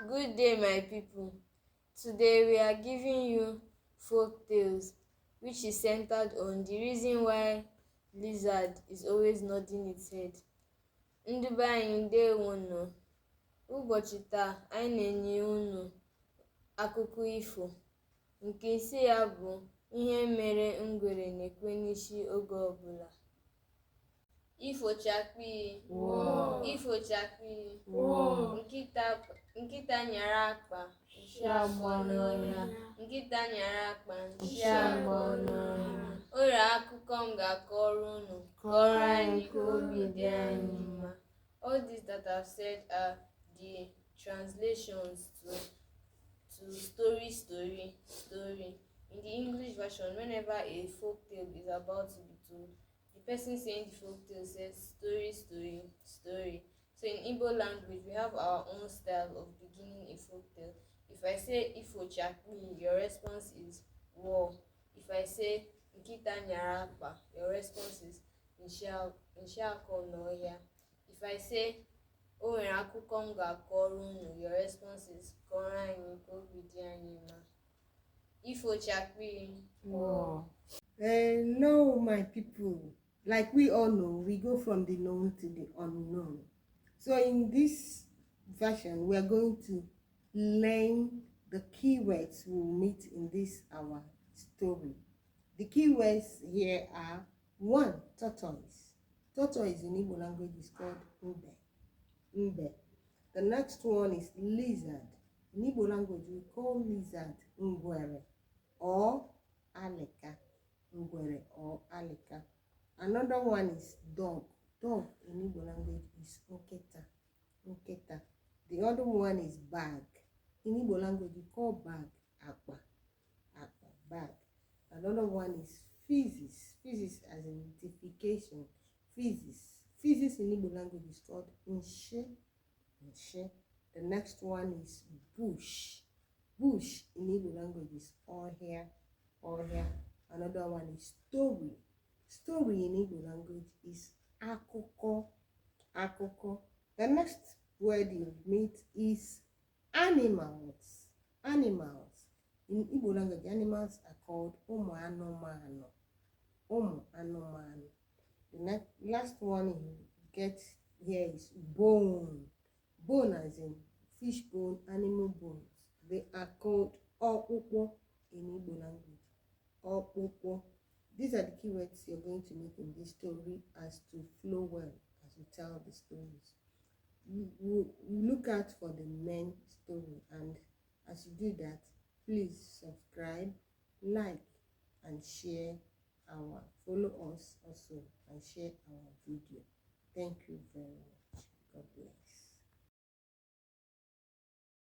Good day, my people. Today we are giving you folk tales, which is centered on the reason why lizard is always nodding its head. Ndị be anyị ndewonu. Ụbọchị taa anyị na-enye unu akụkọ ifo nke isi ya bụ ihe mere ngwere na-ekwe n'isi oge ọbụla. Ifochakpi, ifochakpi, nkịta nyara akpa nshi agbọ n'ọhịa, nkịta nyara akpa nshi agbọ n'ọhịa. O nwere akụkọ m ga-akọrọ unu, kọrọ anyị ka obi dị anyị mma. All these that I've said are the translations to story. In the English version, whenever a folk tale is about to be told, the person saying the folk tale says story. So in Igbo language, we have our own style of beginning a folk tale. If I say Ifochakpi, your response is war. If I say Nkita nyara akpa, your response is Nshako noya. If I say O nwere akụkọ m ga-akọrọ unu, your response is kọrọ anyị ka obi dị anyị mma. Ifochakpi, war. No, my people, like we all know, we go from the known to the unknown. So in this version, we are going to learn the keywords we'll meet in this our story. The keywords here are 1. Tortoise. Tortoise in Igbo language is called Mbe. The next one is lizard. In Igbo language, we call lizard Ngwere or Alika. Ngwere or Alika. Another one is dog. Dog in Igbo language is Nketa. The other one is bag. In Igbo language, we call bag Akpa, bag. Another one is physics. Physics as in multiplication. Physics in Igbo language is called Nshe. The next one is bush. Bush in Igbo language is Ohia. Another one is story. Story in Igbo language is Akụkọ. The next word you meet is animals. In Igbo language, animals are called Ụmụ anụmanụ. The last one you get here is bone. Bone as in fish bone, animal bones. They are called Ọkpụkpụ in Igbo language. Ọkpụkpụ. These are the keywords you're going to meet in this story as to flow well as we tell the stories. You look out for the main story, and as you do that, please subscribe, like, and follow us also and share our video. Thank you very much.